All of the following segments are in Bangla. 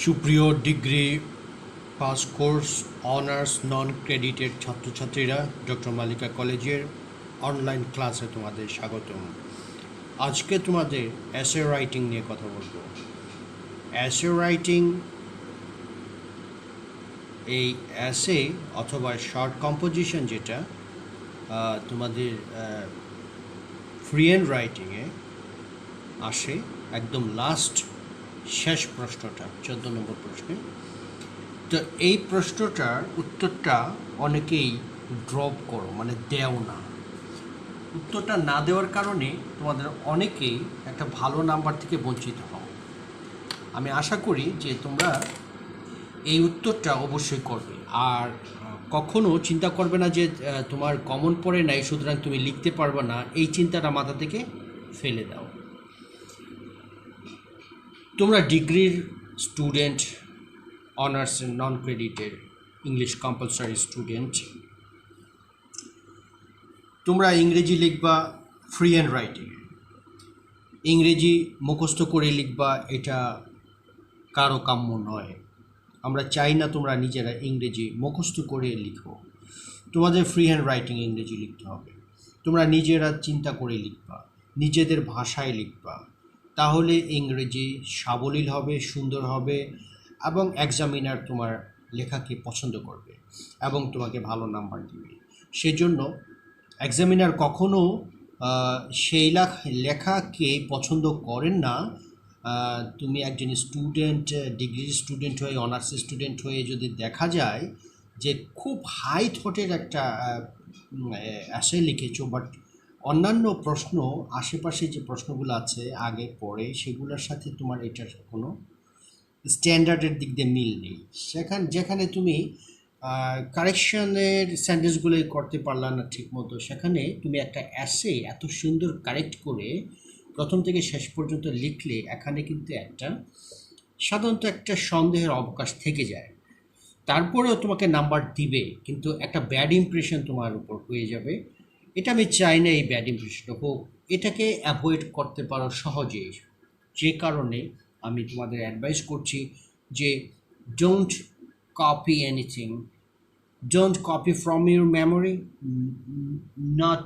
সুপ্রিয় ডিগ্রি পাস কোর্স অনার্স নন ক্রেডিটেড ছাত্রছাত্রীরা, ডক্টর মালিকা কলেজের অনলাইন ক্লাসে তোমাদের স্বাগতম। আজকে তোমাদের এসে রাইটিং নিয়ে কথা বলবো। এসে রাইটিং, এই এসে অথবা শর্ট কম্পোজিশন যেটা তোমাদের ফ্রি হ্যান্ড রাইটিংয়ে আসে, একদম লাস্ট শেষ প্রশ্নটা 14 নম্বর প্রশ্নে। তো এই প্রশ্নটার উত্তরটা অনেকেই ড্রপ করো, মানে দেও না। উত্তরটা না দেওয়ার কারণে তোমাদের অনেকেই একটা ভালো নাম্বার থেকে বঞ্চিত হও। আমি আশা করি যে তোমরা এই উত্তরটা অবশ্যই করবে, আর কখনো চিন্তা করবে না যে তোমার কমন পড়ে নাই সুতরাং তুমি লিখতে পারবে না, এই চিন্তাটা মাথা থেকে ফেলে দাও। তোমরা ডিগ্রির স্টুডেন্ট, অনার্স নন ক্রেডিটেড ইংলিশ কম্পালসারি স্টুডেন্ট। তোমরা ইংরেজি লিখবা ফ্রি হ্যান্ড রাইটিং, ইংরেজি মুখস্থ করে লিখবা, এটা কারো কাম্য নয়। আমরা চাই না তোমরা নিজেরা ইংরেজি মুখস্থ করে লিখো। তোমাদের ফ্রি হ্যান্ড রাইটিং ইংরেজি লিখতে হবে। তোমরা নিজেরা চিন্তা করে লিখবা, নিজেদের ভাষায় লিখবা, তাহলে ইংরেজি সাবলীল হবে, সুন্দর হবে, এবং এক্সামিনার তোমার লেখাকে পছন্দ করবে এবং তোমাকে ভালো নাম্বার দেবে। সেজন্য এক্সামিনার কখনো সেই লেখাকে পছন্দ করেন না। তুমি একজন স্টুডেন্ট, ডিগ্রির স্টুডেন্ট হয়ে, অনার্স স্টুডেন্ট হয়ে যদি দেখা যায় যে খুব হাই থটের একটা অ্যাসে লিখেছো, বাট অন্যান্য প্রশ্ন, আশেপাশে যে প্রশ্নগুলো আছে আগে পরে, সেগুলোর সাথে তোমার এটার কোনো স্ট্যান্ডার্ডের দিক দিয়ে মিল নেই, যেখানে তুমি কারেকশনের সেন্টেন্সগুলো করতে পারলা না ঠিক মতো, সেখানে তুমি একটা অ্যাসে এত সুন্দর কারেক্ট করে প্রথম থেকে শেষ পর্যন্ত লিখলে এখানে কিন্তু সাধারণত একটা সন্দেহের অবকাশ থেকে যায়। তারপরেও তোমাকে নাম্বার দিবে, কিন্তু একটা ব্যাড ইমপ্রেশন তোমার উপর হয়ে যাবে। এটা আমি চাই না এই ব্যাড ইমপ্রেশনটা হোক, এটাকে অ্যাভয়েড করতে পারো সহজেই। যে কারণে আমি তোমাদের অ্যাডভাইস করছি যে don't copy anything, don't copy from your memory, not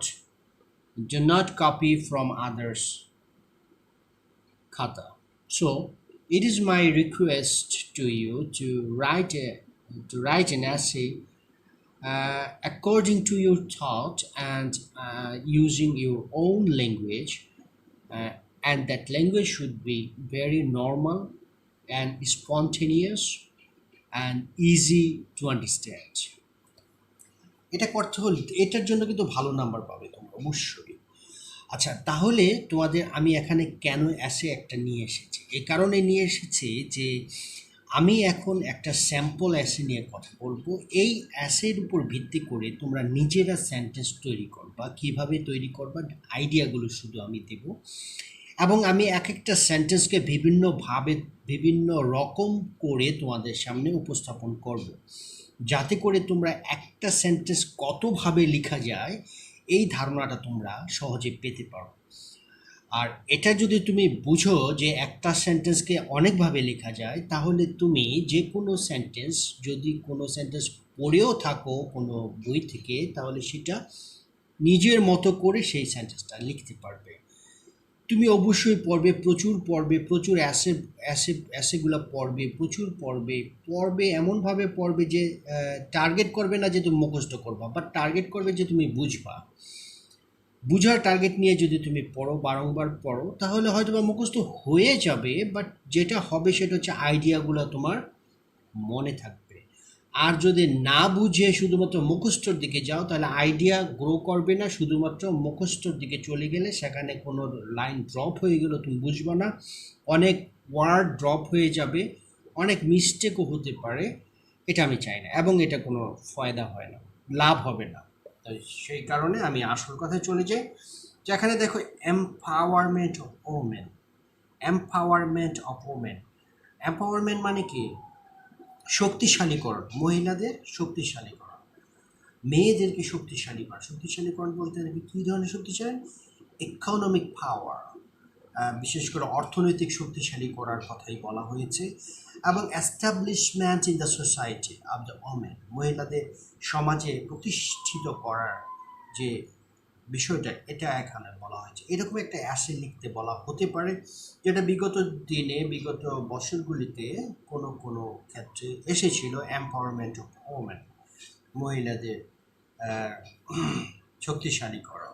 do not copy from others khata. So it is my request to you to write an essay according to your thought and using your own language, and that language should be very normal and spontaneous and easy to understand. এটা করতে হলে এটার জন্য কিন্তু ভালো নাম্বার পাবে তোমরা অবশ্যই। আচ্ছা, তাহলে তোমাদের আমি এখানে কেন অ্যাসে একটা নিয়ে এসেছি, এই কারণে নিয়ে এসেছি যে আমি এখন একটা স্যাম্পল অ্যাসে নিয়ে কথা বলবো। এই অ্যাসের উপর ভিত্তি করে তোমরা নিজেরা সেন্টেন্স তৈরি করবা। কিভাবে তৈরি করবা আইডিয়াগুলো শুধু আমি দেব, এবং আমি এক একটা সেন্টেন্সকে বিভিন্নভাবে বিভিন্ন রকম করে তোমাদের সামনে উপস্থাপন করব, যাতে করে তোমরা একটা সেন্টেন্স কতভাবে লেখা যায় এই ধারণাটা তোমরা সহজে পেতে পারো। আর এটা যদি তুমি বুঝো যে একটা সেন্টেন্সকে অনেকভাবে লেখা যায়, তাহলে তুমি যে কোনো সেন্টেন্স, যদি কোনো সেন্টেন্স পড়েও থাকো কোনো বই থেকে, তাহলে সেটা নিজের মতো করে সেই সেন্টেন্সটা লিখতে পারবে। তুমি অবশ্যই প্রচুর অ্যাসেগুলো পড়বে এমনভাবে পড়বে যে টার্গেট করবে না যে তুমি মুখস্থ করবা, বাট টার্গেট করবে যে তুমি বুঝার টার্গেট নিয়ে যদি তুমি পড়ো, বারংবার পড়ো, তাহলে হয়তো বা মুখস্থ হয়ে যাবে, বাট যেটা হবে সেটা হচ্ছে আইডিয়াগুলো তোমার মনে থাকবে। আর যদি না বুঝে শুধুমাত্র মুখস্থর দিকে যাও, তাহলে আইডিয়া গ্রো করবে না। শুধুমাত্র মুখস্থর দিকে চলে গেলে সেখানে কোনো লাইন ড্রপ হয়ে গেল, তুমি বুঝবে না, অনেক ওয়ার্ড ড্রপ হয়ে যাবে, অনেক মিস্টেকও হতে পারে। এটা আমি চাই না, এবং এটা কোনো ফায়দা হয় না, লাভ হবে না। তাই সেই কারণে আমি আসল কথায় চলে যাই, যেখানে দেখো এম্পাওয়ারমেন্ট অফ ওমেন। এম্পাওয়ারমেন্ট মানে কি? শক্তিশালীকরণ, মহিলাদের শক্তিশালীকরণ, মেয়েদেরকে শক্তিশালীকরণ বলতে কী ধরনের শক্তিশালী? ইকোনমিক পাওয়ার, বিশেষ করে অর্থনৈতিক শক্তিশালী করার কথাই বলা হয়েছে, এবং establishment in the society of the women, মহিলাদের সমাজে প্রতিষ্ঠিত করার যে বিষয়টা, এটা এখানে বলা হয়েছে। এরকম একটা অ্যাসে লিখতে বলা হতে পারে, যেটা বিগত দিনে, বিগত বছরগুলিতে কোনো কোনো ক্ষেত্রে এসেছিল, এম্পাওয়ারমেন্ট অফ ওমেন, মহিলাদের শক্তিশালী করা।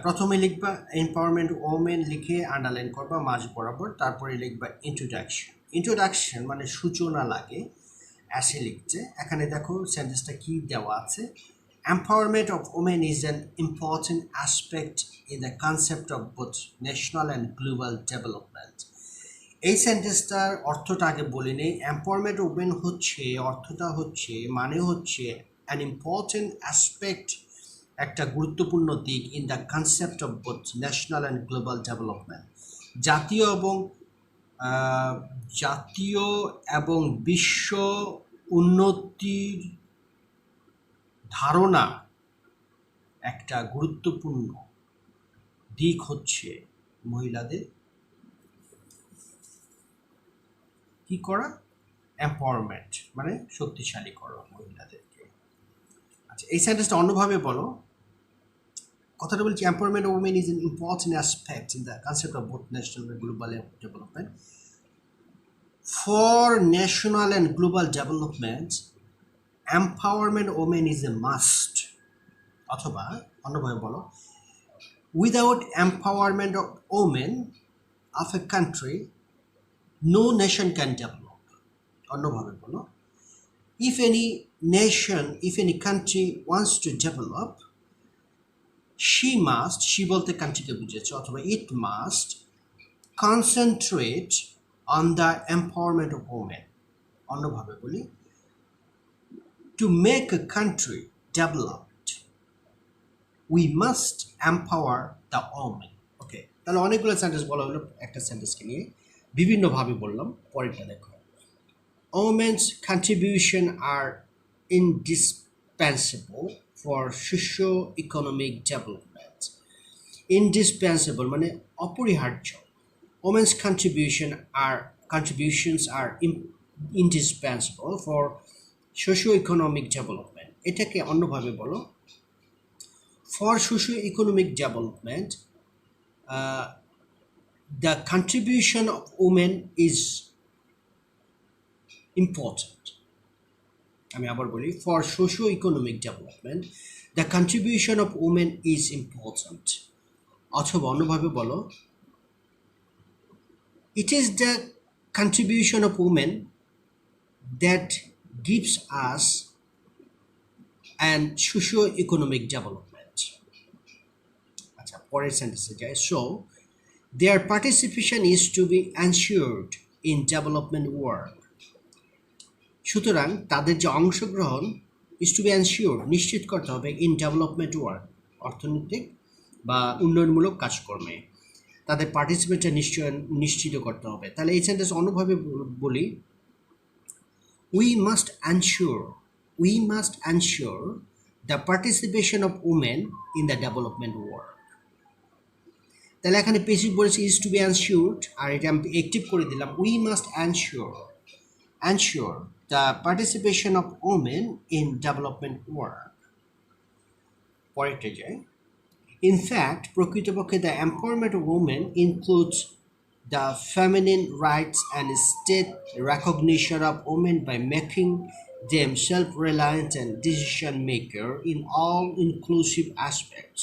প্রথমে লিখবা এম্পাওয়ারমেন্ট ওমেন, লিখে আন্ডারলাইন করবা মাঝ বরাবর, তারপরে লিখবা ইন্ট্রোডাকশন। ইন্ট্রোডাকশন মানে সূচনা লাগে অ্যাসে লিখতে। এখানে দেখো সেন্টেন্সটা কি দেওয়া আছে, empowerment of women is an important aspect in the concept of both national and global development. এই সেন্টেন্সটার অর্থটা আগে বলি নেই। এম্পাওয়ারমেন্ট অফ ওমেন হচ্ছে, অর্থটা হচ্ছে, মানে হচ্ছে অ্যান ইম্পর্টেন্ট অ্যাসপেক্ট, একটা গুরুত্বপূর্ণ দিক, in the concept of both national and global development, জাতীয় এবং জাতীয় এবং বিশ্ব উন্নতির ধারণা একটা গুরুত্বপূর্ণ দিক হচ্ছে মহিলাদের কি করা, এম্পাওয়ারমেন্ট মানে শক্তিশালী করা মহিলাদেরকে। আচ্ছা, এই সেন্টেন্সটা অন্যভাবে বলো। কথাটা বলছি, empowerment of women is an important aspect in the concept of both national and global development. For national and global development, empowerment of women is a must. অথবা অন্যভাবে বলো, without empowerment of women of a country, no nation can develop. অন্যভাবে বলো, if any nation, if any country wants to develop, she must, she বলতে কান্ট্রিকে বুঝেছে, অথবা it must concentrate on the empowerment of women. অন্যভাবে বলি, to make a country developed, we must empower the women. ওকে, তাহলে অনেকগুলো সেন্টেন্স বলা হলো, একটা সেন্টেন্সকে নিয়ে বিভিন্নভাবে বললাম। পরেরটা দেখো, women's contribution are indispensable for socio-economic development. Indispensable মানে অপরিহার্য। Women's contributions are indispensable for socio-economic development. এটাকে অন্যভাবে বলো, for socio-economic development, the contribution of women is important. আমি আবার বলি, for socio-economic development, the contribution of women is important. অথবা অন্যভাবে বলো, it is the contribution of women that gives us an socio-economic development. আচ্ছা, পরের সেন্টেন্সে যাই। So their participation is to be ensured in development work. সুতরাং তাদের যে অংশগ্রহণ is to be ensured, নিশ্চিত করতে হবে, in development work, অর্থনৈতিক বা উন্নয়নমূলক কাজকর্মে তাদের পার্টিসিপেটটা নিশ্চিত করতে হবে। তাহলে এই সেন্টেন্স অন্যভাবে বলি, we must ensure the participation of women in the development work. তাহলে এখানে পেসিভ বলেছে is to be ensured, আর এটা আমি অ্যাক্টিভ করে দিলাম, we must ensure the participation of women in development work. পরেরটা যাই। In fact, প্রকৃতপক্ষে the empowerment of women includes the feminine rights and state recognition of women by making them self-reliant and decision maker in all inclusive aspects.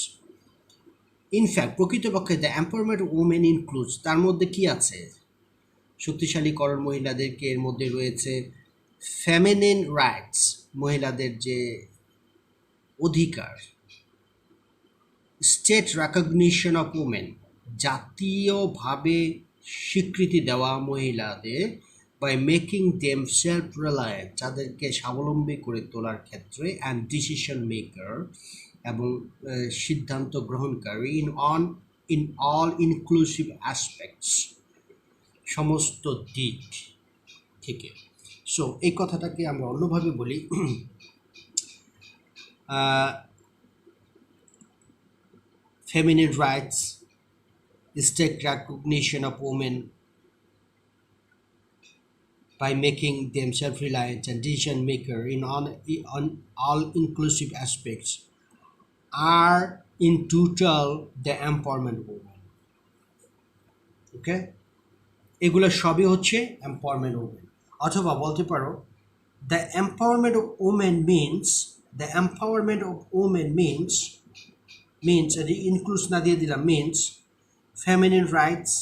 In fact, প্রকৃতপক্ষে the empowerment of women includes, তার মধ্যে কি আছে, শক্তিশালীকরণ মহিলাদেরকে, এর মধ্যে রয়েছে feminine rights, মহিলাদের যে অধিকার, স্টেট রেকগনিশন অফ উমেন, জাতীয়ভাবে স্বীকৃতি দেওয়া মহিলাদের, by making them self reliant, যাদেরকে স্বাবলম্বী করে তোলার ক্ষেত্রে, অ্যান্ড ডিসিশন মেকার, এবং সিদ্ধান্ত গ্রহণকারী, ইন অল ইনক্লুসিভ অ্যাসপেক্টস, সমস্ত দিক থেকে। সো এই কথাটাকে আমরা অন্যভাবে বলি, feminine rights, state recognition of women by making them self-reliant and decision maker in on all inclusive aspects are in total the empowerment of women. Okay, এগুলো সবই হচ্ছে empowerment of women। অথবা বলতে পারো the empowerment of women means the empowerment of women means এটি includes না দিয়ে দিলাম means feminine rights,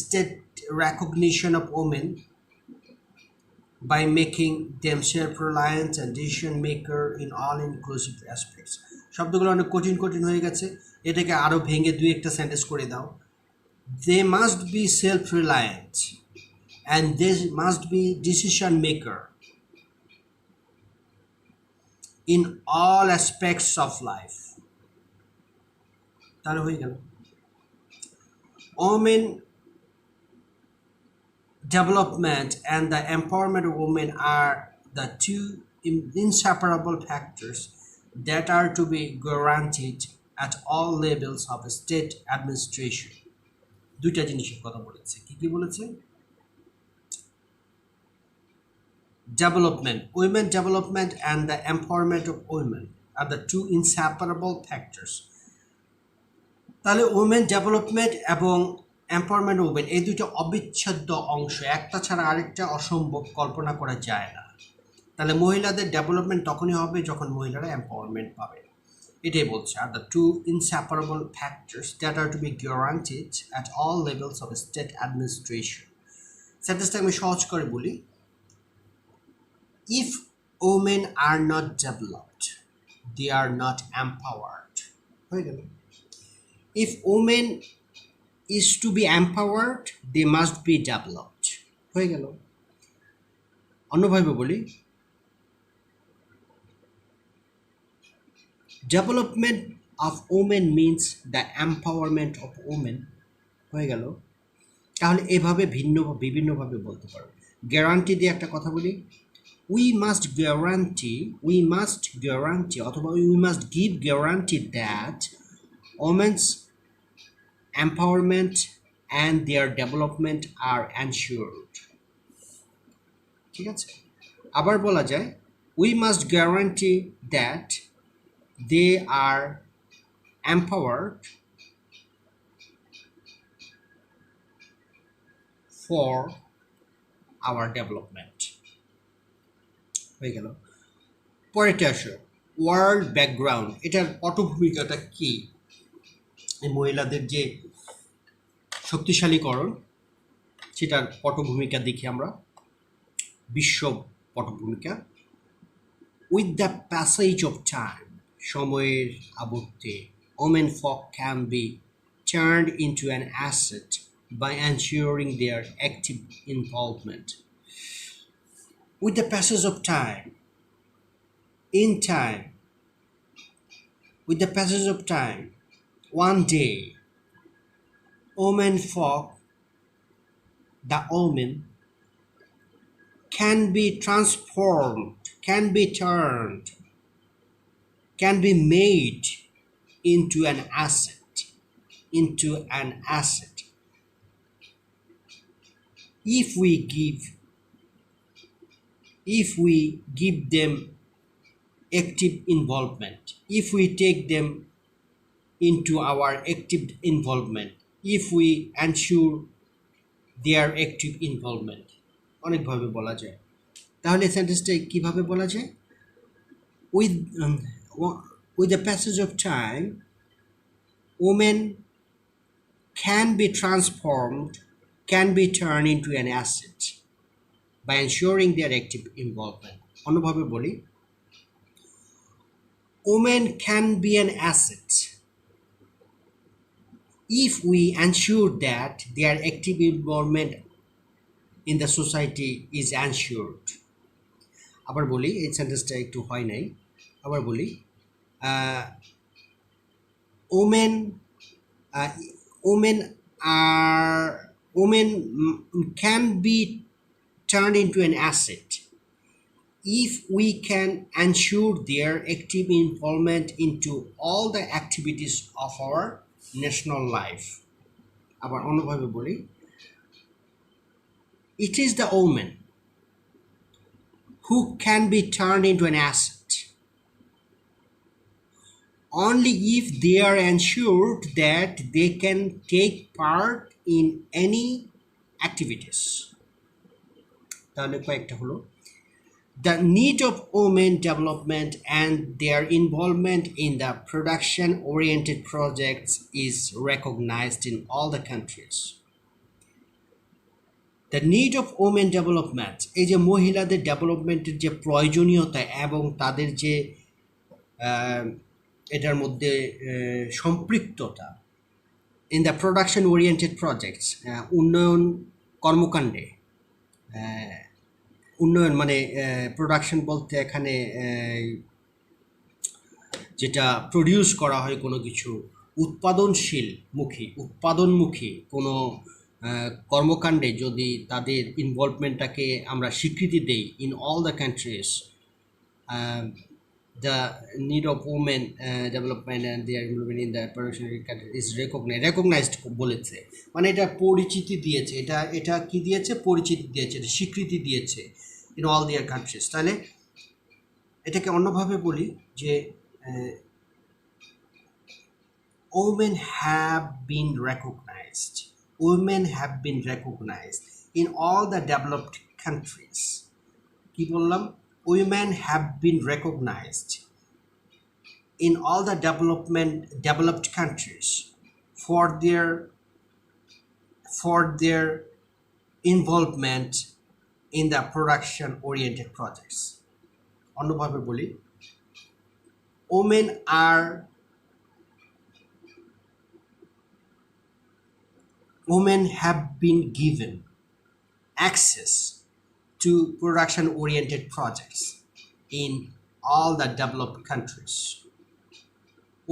state recognition of women by making them self-reliant and decision maker in all inclusive aspects। শব্দগুলো অনেক কঠিন কঠিন হয়ে গেছে, এটাকে আরো ভেঙে দুই একটা সেন্টেন্স করে দাও। They must be self-reliant and they must be decision maker in all aspects of life। তাহলে হয়ে গেল women development and the empowerment of women are the two inseparable factors that are to be guaranteed at all levels of state administration। দুইটা জিনিসের কথা বলেছে, কি কি বলেছে? Development, women development and the empowerment of women are the two inseparable factors। তাহলে women development এবং empowerment of women এই দুটো অবিচ্ছেদ্য অংশ, একটা ছাড়া আরেকটা অসম্ভব, কল্পনা করা যায় না। তাহলে মহিলাদের ডেভেলপমেন্ট তখনই হবে যখন মহিলারা এম্পাওয়ারমেন্ট পাবে, এটাই বলছে। আর the two inseparable factors that are to be guaranteed at all levels of state administration. সেন্টেন্সটা আমি সহজ করে বলি, if women are not developed they are not empowered. হয়ে গেল। If women is to be empowered they must be developed। হয়ে গেল। অন্যভাবে বলি, development of women means the empowerment of women। হয়ে গেল। তাহলে এভাবে বিভিন্নভাবে বলতে পারো। গ্যারান্টি দিয়ে একটা কথা বলি, we must guarantee অথবা we must give guarantee that women's empowerment and their development are ensured। ঠিক আছে, আবার বলা যায় we must guarantee that they are empowered for our development। হয়ে গেল। পরেরটা আসো, ওয়ার্ল্ড ব্যাকগ্রাউন্ড। এটার পটভূমিকাটা কি? এই মহিলাদের যে শক্তিশালীকরণ সেটার পটভূমিকা দেখি আমরা। বিশ্ব পটভূমিকা, with the passage of time, সময়ের আবর্তে women folk can be turned into an asset by ensuring their active involvement. With the passage of time, in time, with the passage of time, one day women folk, the woman can be transformed, can be turned, can be made into an asset, if we give them active involvement, if we take them into our active involvement, if we ensure their active involvement। অনেকভাবে বলা যায়। তাহলে সেন্টেন্সটা কিভাবে বলা যায়? with the passage of time women can be transformed, can be turned into an asset by ensuring their active involvement। অন্যভাবে বলি, women can be an asset if we ensure that their active involvement in the society is ensured। আবার বলি, এই সেন্টেন্সটা একটু হয় নাই, আবার বলি, women can be turned into an asset if we can ensure their active involvement into all the activities of our national life. আবার অন্যভাবে বলি, it is the women who can be turned into an asset only if they are ensured that they can take part in any activities. তাহলে কয়েকটা হলো, the need of women development and their involvement in the production oriented projects is recognized in all the countries. The need of women development, এই যে মহিলাদের ডেভেলপমেন্টের যে প্রয়োজনীয়তা এবং তাদের যে এটার মধ্যে সম্পৃক্ততা in the production oriented projects, উন্নয়ন কর্মকাণ্ডে, উন্নয়ন মানে প্রোডাকশন বলতে এখানে যেটা প্রডিউস করা হয় কোনো কিছু, উৎপাদনমুখী কোনো কর্মকাণ্ডে যদি তাদের ইনভলভমেন্টটাকে আমরা স্বীকৃতি দেই in all the countries, the need of women development and their involvement in the production is recognized বলেছে, মানে এটা পরিচিতি দিয়েছে, এটা কি দিয়েছে, পরিচিতি দিয়েছে, স্বীকৃতি দিয়েছে ইন অল দেয়ার কান্ট্রিজ। তাহলে এটাকে অন্যভাবে বলি যে women have been recognized in all the developed countries. কি বললাম, women have been recognized in all the developed countries for their involvement in the production oriented projects. অন্যভাবে বলি, women have been given access to production oriented projects in all the developed countries.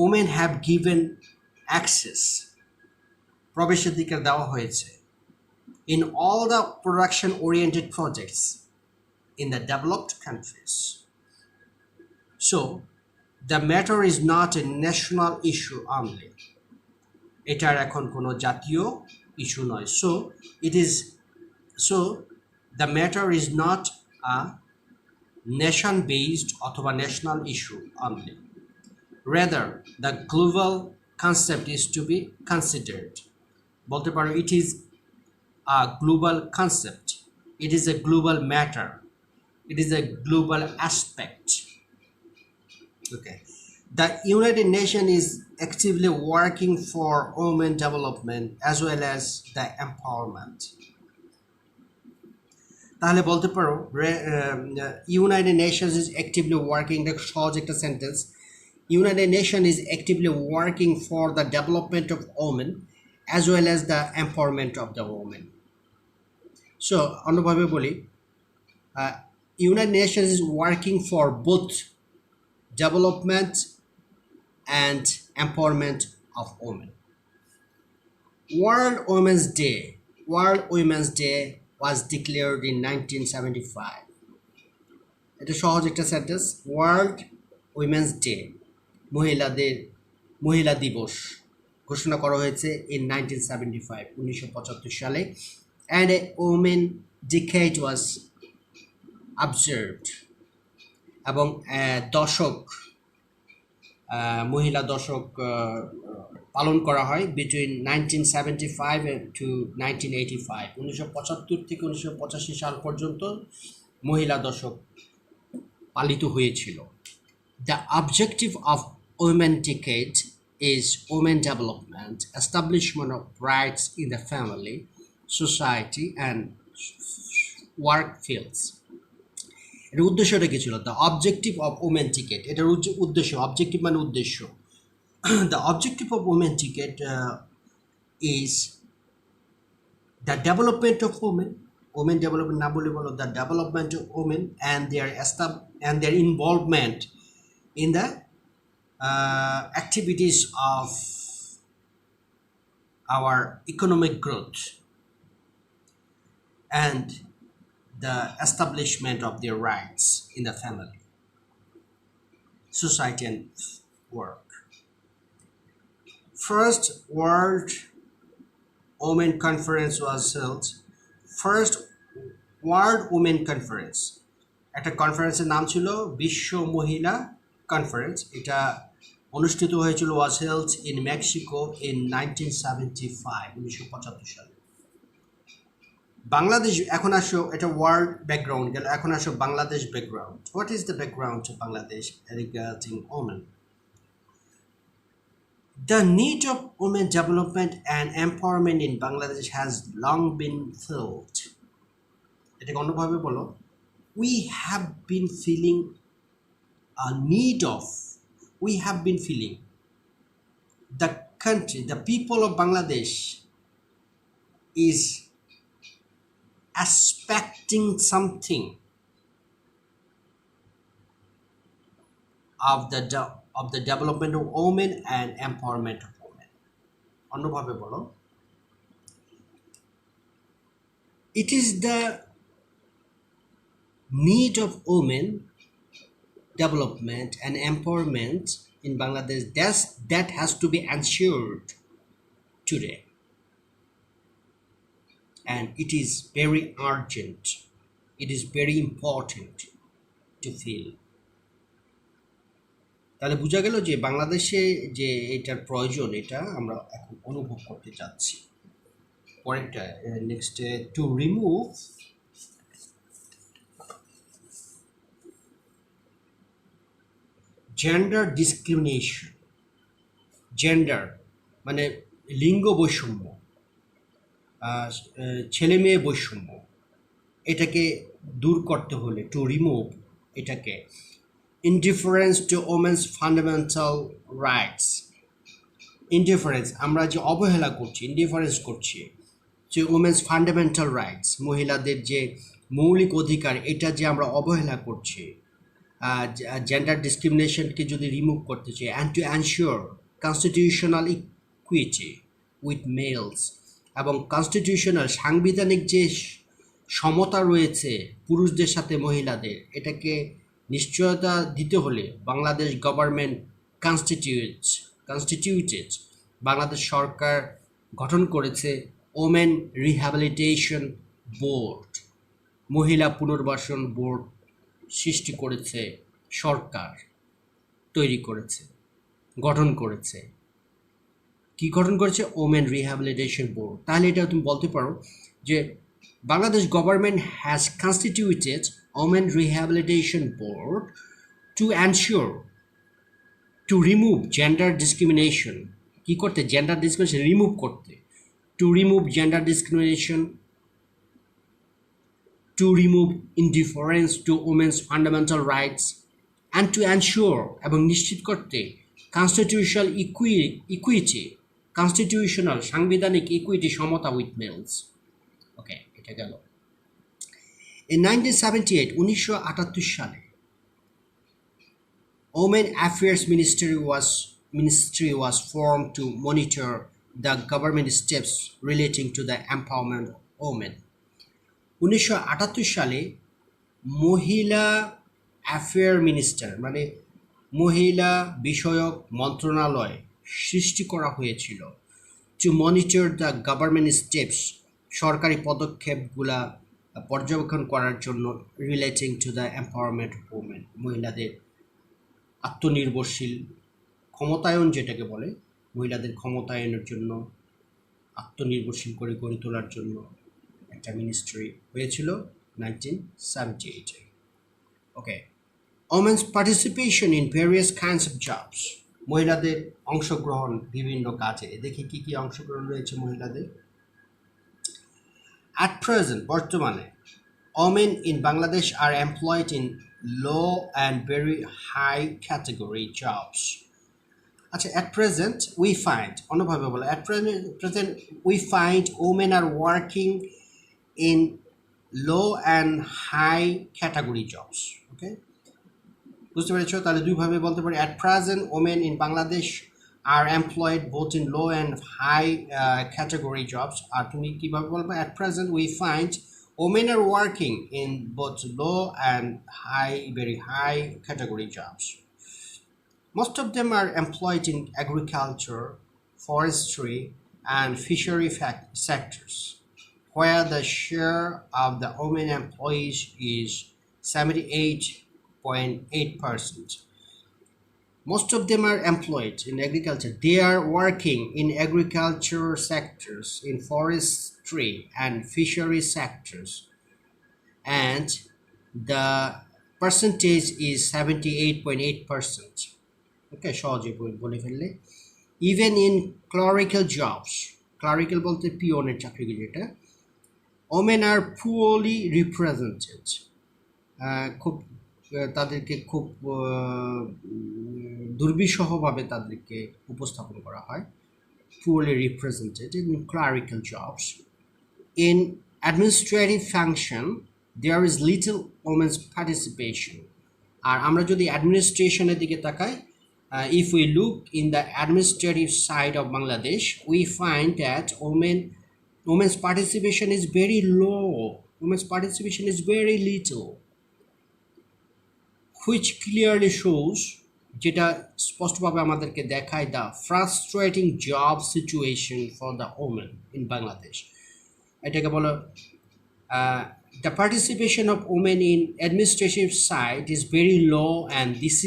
Women have given access, প্রবেশাধিকার দেওয়া হয়েছে in all the production oriented projects in the developed countries. So the matter is not a national issue only. এটার এখন কোনো জাতীয় ইস্যু নয়। So the matter is not a nation based অথবা national issue only. Rather, the global concept is to be considered. বলতে পারো, it is a global concept, it is a global matter, it is a global aspect. Okay. The United Nations is actively working for women development as well as the empowerment. তাহলে বলতে পারো, United Nations is actively working, দেখো সহজ একটা sentence, United Nations is actively working for the development of women as well as the empowerment of the women. So অন্যভাবে বলি, United Nations is working for both development and empowerment of women. World Women's Day was declared in 1975. এটা সহজ একটা সেন্টেন্স, ওয়ার্ল্ড উইমেন্স ডে, মহিলা দিবস ঘোষণা করা হয়েছে in 1975 সালে, and a women decade was observed, এবং মহিলা দশক পালন করা হয় বিটুইন 1975 to 1985, 1975 থেকে 1985 সাল পর্যন্ত মহিলা দশক পালিত হয়েছিল। The objective of Women Decade is women development, establishment of rights in the family, society and work fields. এর উদ্দেশ্যটা কি ছিল? The objective of women ticket, এটার উদ্দেশ্য, অবজেক্টিভ মানে উদ্দেশ্য। The objective of women ticket is the development of women development না বলে বলো the development of women and their involvement in the activities of our economic growth and the establishment of their rights in the family, society, and work. First World Women Conference was held. First world women conference, একটা কনফারেন্সের নাম ছিল বিশ্ব মহিলা কনফারেন্স। এটা অনুষ্ঠিত হয়েছিল, was held in Mexico in 1975, 1975 সালে। বাংলাদেশ, এখন আসো, এটা ওয়ার্ল্ড ব্যাকগ্রাউন্ড গেল, এখন আসো Bangladesh background. What is the background of Bangladesh regarding women? The need of women development and empowerment in Bangladesh has long been felt. এটাকে অন্যভাবে বলো, we have been feeling a need of, we have been feeling, the country, the people of Bangladesh is expecting something of the development of women and empowerment of women. অন্যভাবে বলো, it is the need of women development and empowerment in Bangladesh that has to be ensured today, and it is very urgent, it is very important to feel. তাহলে বোঝা গেল যে বাংলাদেশে যে এটার প্রয়োজন, এটা আমরা এখন অনুভব করতে যাচ্ছি। পরেরটা, next, to remove gender discrimination. Gender মানে লিঙ্গ বৈষম্য, ছেলে মেয়ে বৈষম্য, এটাকে দূর করতে হলে, টু রিমুভ এটাকে, indifference to women's fundamental rights. Indifference, আমরা যে অবহেলা করছি, ইনডিফারেন্স করছি যে ওমেন্স ফান্ডামেন্টাল রাইটস, মহিলাদের যে মৌলিক অধিকার, এটা যে আমরা অবহেলা করছি, জেন্ডার ডিসক্রিমিনেশনকে যদি রিমুভ করতে চাই, and to ensure constitutional equity with males, এবং কনস্টিটিউশনাল সাংবিধানিক যে সমতা রয়েছে পুরুষদের সাথে মহিলাদের, এটাকে নিশ্চয়তা দিতে হলে বাংলাদেশ গভর্নমেন্ট কনস্টিটিউটেড, বাংলাদেশ সরকার গঠন করেছে ওমেন রিহ্যাবিলিটেশন বোর্ড, মহিলা পুনর্বাসন বোর্ড সৃষ্টি করেছে সরকার, তৈরি করেছে, গঠন করেছে। কি গঠন করেছে? Women rehabilitation board. তাহলে এটা তুমি বলতে পারো যে Bangladesh government has constituted women rehabilitation board to ensure, to remove gender discrimination. কি করতে? জেন্ডার ডিসক্রিমিনেশন রিমুভ করতে, to remove gender discrimination, to remove indifference to women's fundamental rights, and to ensure এবং নিশ্চিত করতে constitutional equity, constitutional সাংবিধানিক ইকুইটি, সমতা উইথ মেলস। ওকে, এটা গেল। In 1978, 1978 সালে Women Affairs Ministry was formed to monitor the government steps relating to the empowerment of women. 1978 সালে মহিলা অ্যাফেয়ার মিনিস্টার, মানে মহিলা বিষয়ক মন্ত্রণালয় সৃষ্টি করা হয়েছিল, two monitor the government steps, সরকারি পদক্ষেপগুলা পর্যবেক্ষণ করার জন্য, relating to the empowerment of women, মহিলাদের আত্মনির্ভরশীল ক্ষমতায়ন যেটাকে বলে, মহিলাদের ক্ষমতায়নের জন্য, আত্মনির্ভরশীল করে গড়ে তোলার জন্য একটা মিনিস্ট্রি হয়েছিল 1978-এ। Okay, women's participation in various kinds of jobs, মহিলাদের অংশগ্রহণ বিভিন্ন কাজে। দেখি কি কি অংশগ্রহণ রয়েছে মহিলাদের। অ্যাট প্রেজেন্ট, বর্তমানে, women in Bangladesh are employed in low and very high category jobs. আচ্ছা, at present we find, অন্যভাবে বলো, at present we find women are working in low and high category jobs. Okay, বুঝতে পেরেছো? তাহলে দুইভাবে বলতে পারি, at present women in Bangladesh are employed both in low and high category jobs. আর তুমি কিভাবে বলবে? At present we find Women are working in both low and high, very high category jobs. Most of them are employed in agriculture, forestry, and fishery sectors, where the share of the women employees is 78.8%. Most of them are employed in agriculture. They are working in agriculture sectors, in forestry and fishery sectors, and the percentage is 78.8%. Okay, সহজে বলে ফেললে even in clerical jobs, clerical বলতে পিওনের চাকরি যেটা, women are poorly represented. খুব তাদেরকে খুব দুর্বিষহভাবে তাদেরকে উপস্থাপন করা হয়, poorly represented in clerical jobs. In administrative function, there is little women's participation. আর আমরা যদি অ্যাডমিনিস্ট্রেশনের দিকে তাকাই, if we look in the administrative side of Bangladesh, we find that women's participation is very low. Women's participation is very little, which clearly shows, যেটা স্পষ্টভাবে আমাদেরকে দেখায়, the frustrating job situation for the women in Bangladesh. এটাকে বলো the participation of women in administrative side is very low, and this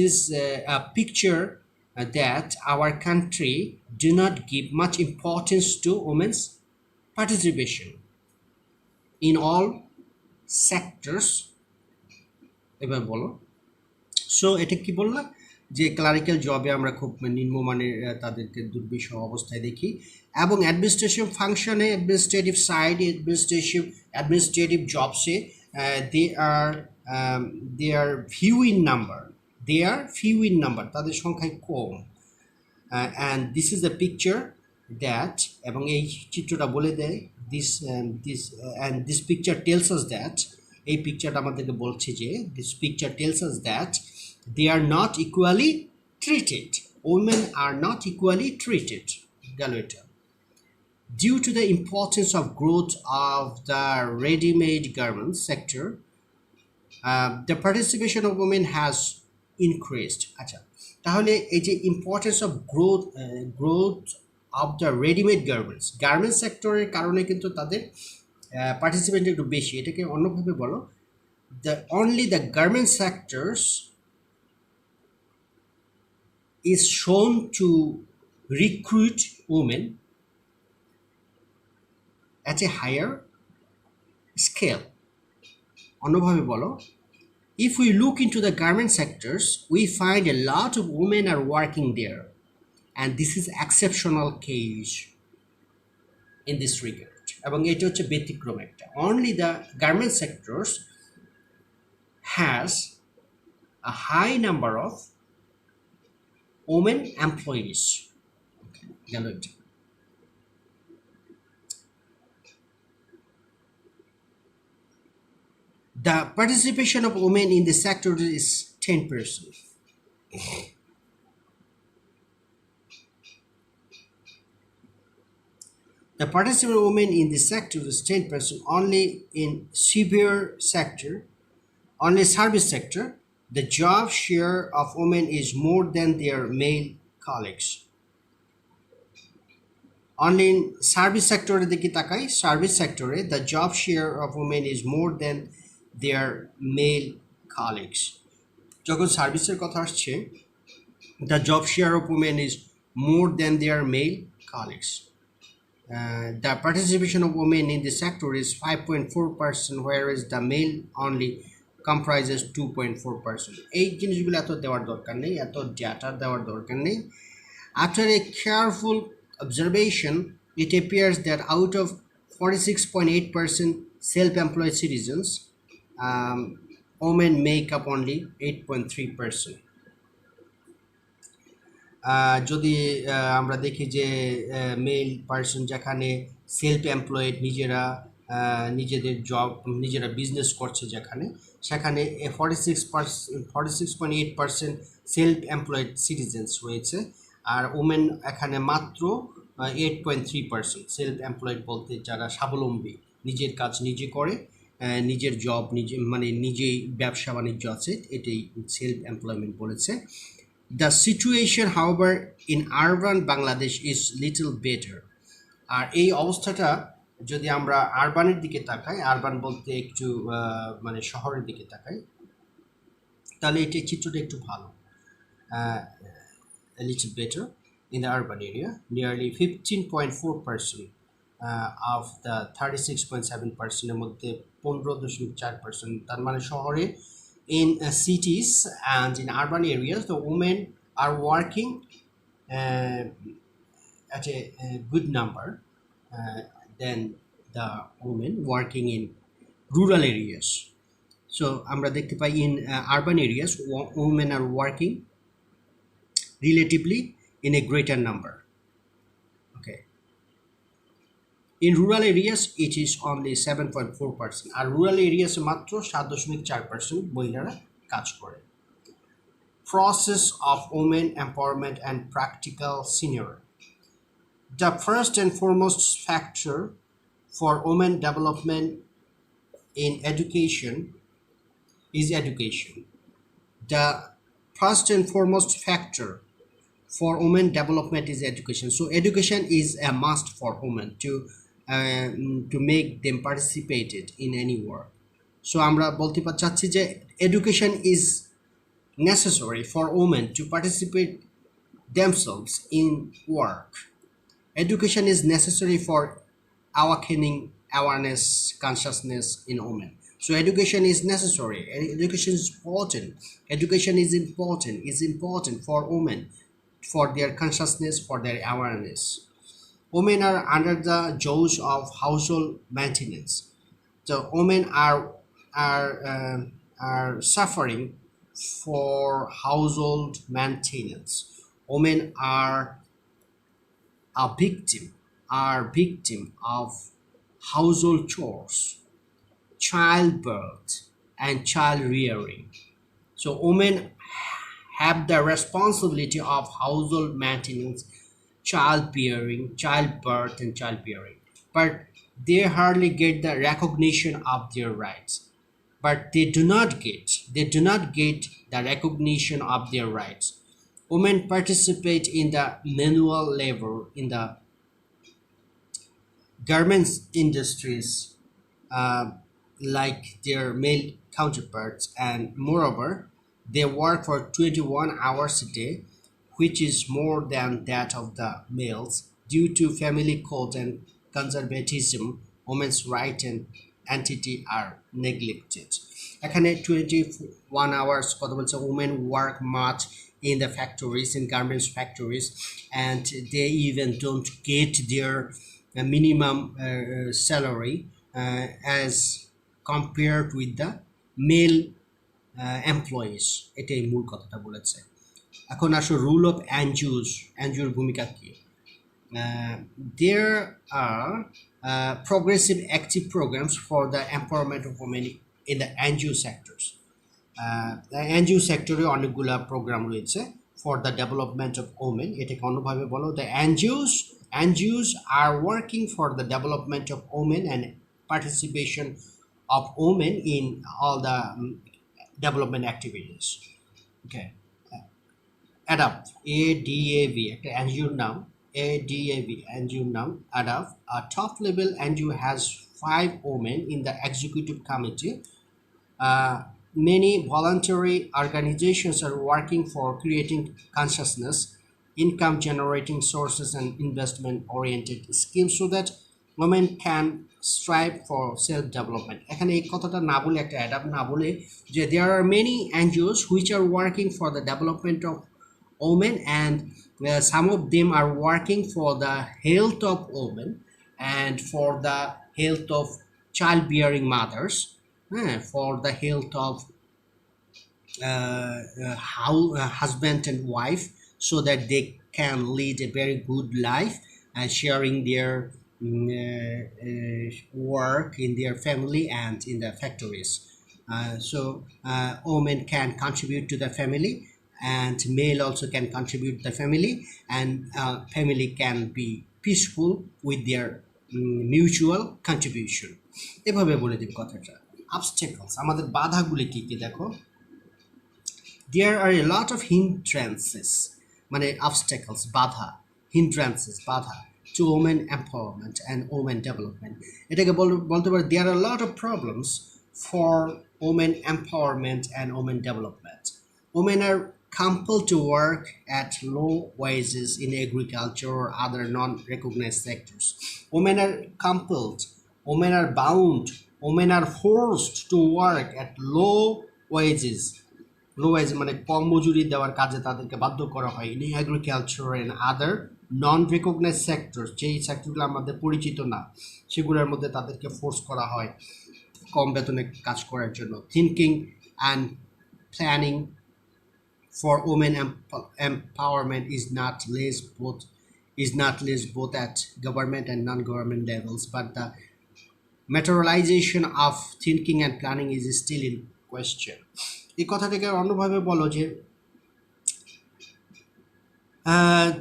is a picture that our country do not give much importance to women's participation in all sectors. এবার বলো, সো এটা কি বললাম যে ক্লারিক্যাল জবে আমরা খুব নিম্নমানের তাদেরকে দুর্বিষহ অবস্থায় দেখি, এবং অ্যাডমিনিস্ট্রেটিভ ফাংশনে, অ্যাডমিনিস্ট্রেটিভ সাইড, অ্যাডমিনিস্ট্রেটিভ জবসে they are few in number, তাদের সংখ্যায় কম। And this is the picture that, এবং এই চিত্রটা বলে দেয় this picture tells us that, এই পিকচারটা আমাদেরকে বলছে যে this picture tells us that they are not equally treated. Women are not equally treated. Due to the importance of growth of the ready-made garment sector, the participation of women has increased. আচ্ছা, তাহলে এই যে importance of growth of the readymade garments সেক্টরের কারণে কিন্তু তাদের পার্টিসিপেন্ট একটু বেশি। এটাকে অন্যভাবে বলো, only the garment sectors is shown to recruit women at a higher scale. অন্যভাবে বলো, if we look into the garment sectors, we find a lot of women are working there, and this is exceptional case in this regard. এবং এটা হচ্ছে ব্যতিক্রম একটা। Only the garment sectors has a high number of women employees. The participation of women in the sector is 10%. The participation of women in the sector is 10%. Only in service sector, the job share of women is more than their male colleagues. Only in service sector the job share of women is more than their male colleagues. যখন সার্ভিসের কথা আসছে, the job share of women is more than their male colleagues. The participation of women in the sector is 5.4%, whereas the male only comprises 2.4%. এই জিনিসগুলো এত দেওয়ার দরকার নেই, এত ডেটা দেওয়ার দরকার নেই। After a careful observation, it appears that out of 46.8% self-employed citizens, women make up only 8.3%. যদি আমরা দেখি যে মেল পার্সন যেখানে সেলফ এমপ্লয়েড, নিজেরা বিজনেস করছে, সেখানে 46.8% সেলফ এমপ্লয়েড সিটিজেন্স রয়েছে, আর ওমেন এখানে মাত্র 8.3%। সেলফ এমপ্লয়েড বলতে যারা স্বাবলম্বী, নিজের কাজ নিজে করে, নিজের জব নিজে, মানে নিজেই ব্যবসা বাণিজ্য আছে, এটাই সেলফ এমপ্লয়মেন্ট বলেছে। The situation however in urban Bangladesh is little better. আর এই অবস্থাটা যদি আমরা আরবানের দিকে তাকাই, আরবান বলতে একটু মানে শহরের দিকে তাকাই, তাহলে এটা চিত্রটা একটু ভালো। A little better in the urban area. Nearly 15.4% of the 36.7% এর মধ্যে 15.4%, তার মানে শহরে in cities and in urban areas the women are working uh, at a good number than the women working in rural areas. So আমরা দেখতে পাই in urban areas women are working relatively in a greater number. Okay. In rural areas it is only 7.4%, R rural areas মাত্র 7.4% মহিলারা কাজ করে। Process of women empowerment and practical scenario. The first and foremost factor for women development in education is education. The first and foremost factor for women development is education. So education is a must for women to make them participated in any work. So আমরা বলতে চাচ্ছি যে education is necessary for women to participate themselves in work. Education is necessary for awakening awareness, consciousness in women. So education is necessary. Education is important. Education is important for women, for their consciousness, for their awareness. Women are under the jaws of household maintenance. So women are suffering for household maintenance. Women are victim of household chores, childbirth, and child rearing. So women have the responsibility of household maintenance, childbirth, and childbearing. But they hardly get the recognition of their rights. But they do not get the recognition of their rights. Women participate in the manual labor in the garments industries like their male counterparts, and moreover, they work for 21 hours a day, which is more than that of the males. Due to family code and conservatism, women's rights and entity are neglected. এখানে 21 hours কথা বলছে, women work much in the factories, in garments factories, and they even don't get their minimum salary as compared with the male employees. এটাই মূল কথাটা বলেছে। এখন আসো রুল অফ এনজিওর ভূমিকা কি। There are progressive active programs for the empowerment of women in the NGO sectors. NGO সেক্টরে অনেকগুলা প্রোগ্রাম রয়েছে for the development of women. এটাকে অন্যভাবে বলো, the NGOs are working for the development of women and participation of women in all the development activities. Okay. ADAV, ADAV, একটা NGOর নাম, ADAV, NGOর নাম ADAV. A top level NGO has 5 women in the executive committee. Many voluntary organizations are working for creating consciousness, income generating sources, and investment oriented schemes so that women can strive for self development. এখানে এই কথাটা না বলে, একটা অ্যাডাপ্ট না বলে, যে there are many NGOs which are working for the development of women, and some of them are working for the health of women and for the health of childbearing mothers, for the health of husband and wife, so that they can lead a very good life and sharing their work in their family and in the factories. So women can contribute to the family, and male also can contribute to the family, and family can be peaceful with their mutual contribution. এভাবে বলে দিই কথাটা। অবস্টেকলস আমাদের বাধাগুলি কি কি দেখো। There are a lot of hindrances, মানে obstacles, বাধা, hindrances, বাধা, to women empowerment and women development. এটাকে বলতে পারে there are a lot of problems for women empowerment and women development. Women are compelled to work at low wages in agriculture or other non-recognized sectors. Women are compelled, women are bound, women are forced to work at low wages, low wage মানে কম মজুরি দেওয়ার কাজে তাদেরকে বাধ্য করা হয় in agriculture and other non recognise sector, যেই সেক্টরগুলো আমাদের পরিচিত না সেগুলোর মধ্যে তাদেরকে ফোর্স করা হয় কম বেতনে কাজ করার জন্য। Thinking and planning for women empowerment is not less both at government and non-government levels, but the materialization of thinking and planning is still in question. এই কথাটাকে অন্যভাবে বলো যে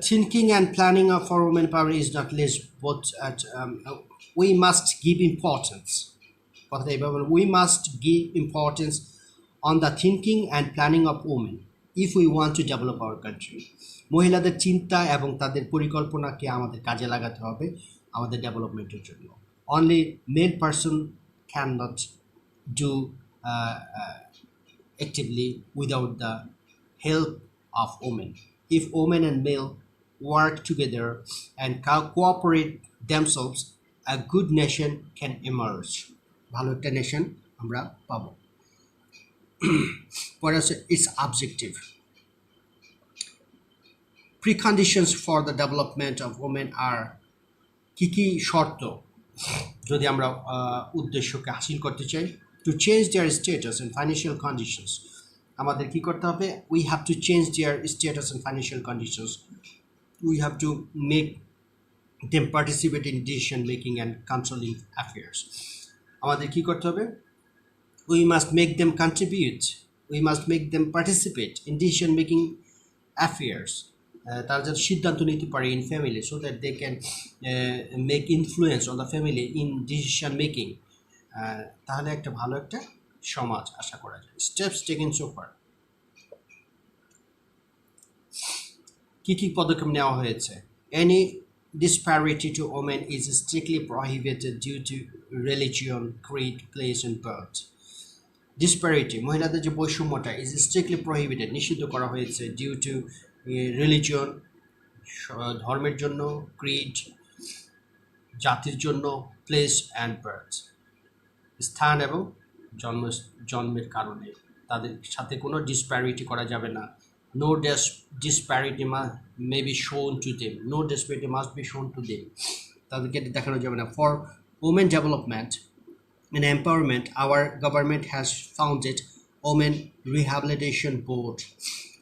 thinking and planning for women power is not less both at we must give importance, কথাটা এইভাবে বলো, we must give importance on the thinking and planning of women if we want to develop our country. মহিলাদের চিন্তা এবং তাদের পরিকল্পনাকে আমাদের কাজে লাগাতে হবে আমাদের ডেভেলপমেন্টের জন্য। Only male person cannot do actively without the help of women. If women and male work together and cooperate themselves, a good nation can emerge. ভালো একটা নেশন আমরা পাবো। What is its objective? Preconditions for the development of women are কি কি শর্ত যদি আমরা উদ্দেশ্যকে হাসিল করতে চাই। To change their status and financial conditions, আমাদের কি করতে হবে? We have to change their status and financial conditions. We have to make them participate in decision making and controlling affairs. আমাদের কি করতে হবে? We must make them contribute, we must make them participate in decision making affairs. তারা যাতে সিদ্ধান্ত নিতে পারে in family, so that they can make influence on the family in decision making. তাহলে একটা ভালো একটা সমাজ আশা করা যায়। স্টেপস টেকেন সো ফার, কি কি পদক্ষেপ নেওয়া হয়েছে? Any disparity to women is strictly prohibited due to religion, creed, place and birth. Disparity, মহিলাদের যে বৈষম্যটা, is strictly prohibited, নিষিদ্ধ করা হয়েছে due to religion, ধর্মের জন্য, creed, জাতির জন্য, place and birth, স্থান এবং জন্মের কারণে তাদের সাথে কোনো ডিসপ্যারিটি করা যাবে না। No disparity may be shown to them, no disparity must be shown to them, তাদেরকে দেখানো যাবে না। For women development and empowerment, our government has founded Women Rehabilitation Board.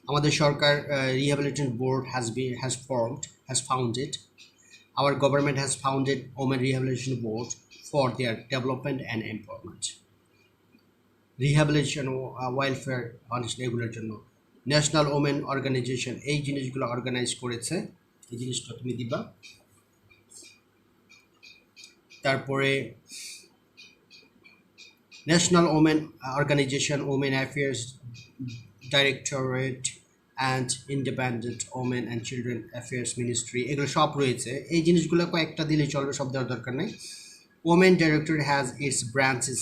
আমাদের সরকার Rehabilitation Board has founded. Our government has founded Women Rehabilitation Board for their development and empowerment. Rehabilitation, welfare foundation এগুলোর জন্য। ন্যাশনাল ওমেন অর্গানাইজেশন এই জিনিসগুলো অর্গানাইজ করেছে, এই জিনিসটা তুমি দিবা। তারপরে national women organization, women affairs directorate and independent women and children affairs ministry, এগুলো সব রয়েছে। এই জিনিসগুলো কয়েকটা দিলে চলবে, সব দেওয়ার দরকার নেই। Women directorate has its branches,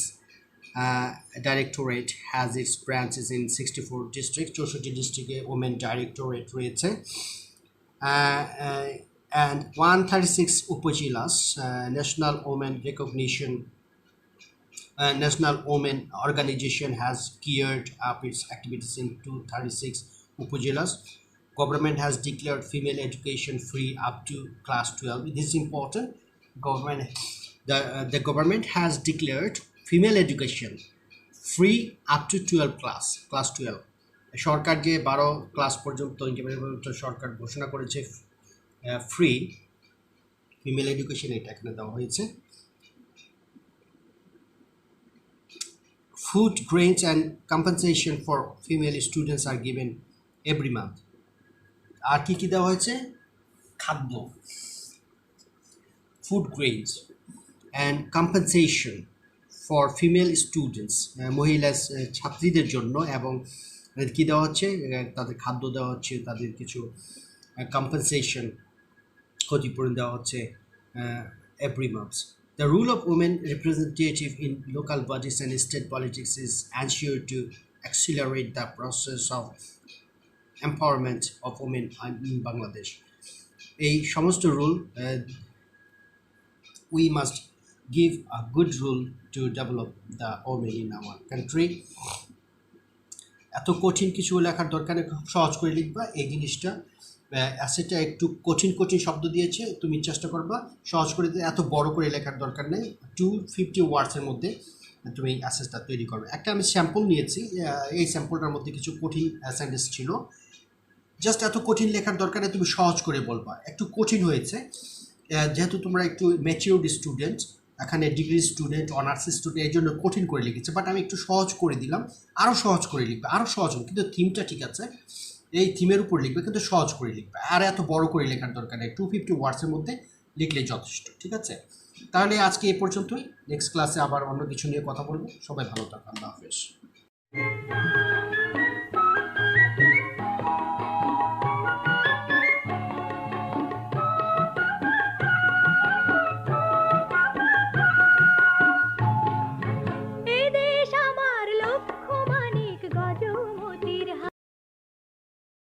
Directorate has its branches in 64 districts, 64 ডিস্ট্রিক্টে ওমেন ডাইরেক্টরেট রয়েছে, and 136 upajilas. National Women Recognition, National Women Organization has geared up its activities in 236 upajilas. Government has declared female education free up to class 12. This is important. The government has declared female education free up to 12 class 12. সরকার যে 12 ক্লাস পর্যন্ত সরকার ঘোষণা করেছে ফ্রি ফিমেল এডুকেশন, এটা এখানে দেওয়া হয়েছে। Food, grains and compensation for female students are given every month. আর কি কি দেওয়া হয়েছে? খাদ্য, food grains, and compensation for female students, মহিলা ছাত্রীদের জন্য, এবং কি দেওয়া হচ্ছে, তাদের খাদ্য দেওয়া হচ্ছে, তাদের কিছু compensation, ক্ষতিপূরণ দেওয়া হচ্ছে every month. The role of women representative in local bodies and state politics is ensured to accelerate the process of empowerment of women in Bangladesh. এই সমস্ত rule, we must give a good rule to develop the women in our country. এত কঠিন কিছু লেখার দরকার নেই, খুব সহজ করে লিখবা এই জিনিসটা। অ্যাসেটা একটু কঠিন কঠিন শব্দ দিয়েছে, তুমি চেষ্টা করবা সহজ করে দিতে, এত বড় করে লেখার দরকার নেই। 250 ওয়ার্ডসের মধ্যে তুমি অ্যাসেসটা তৈরি করবে। একটা আমি স্যাম্পল নিয়েছি, এই স্যাম্পলটার মধ্যে কিছু কঠিন সেন্টেন্স ছিল, জাস্ট এত কঠিন লেখার দরকার নেই, তুমি সহজ করে বলবা। একটু কঠিন হয়েছে যেহেতু তোমরা একটু ম্যাচিউরড স্টুডেন্ট, এখানে ডিগ্রি স্টুডেন্ট, অনার্স স্টুডেন্ট, এই জন্য কঠিন করে লিখেছে, বাট আমি একটু সহজ করে দিলাম। আরও সহজ করে লিখবে, আরও সহজ হবে, কিন্তু থিমটা ঠিক আছে, এই থিমের উপর লিখবে, কিন্তু সহজ করে লিখবে। আর এত বড় করে লেখার দরকার নেই, 250 ওয়ার্ডসের মধ্যে লিখলেই যথেষ্ট, ঠিক আছে? তাহলে আজকে এই পর্যন্তই, নেক্সট ক্লাসে আবার অন্য কিছু নিয়ে কথা বলবো। সবাই ভালো থাকুন, আল্লাহ হাফেজ।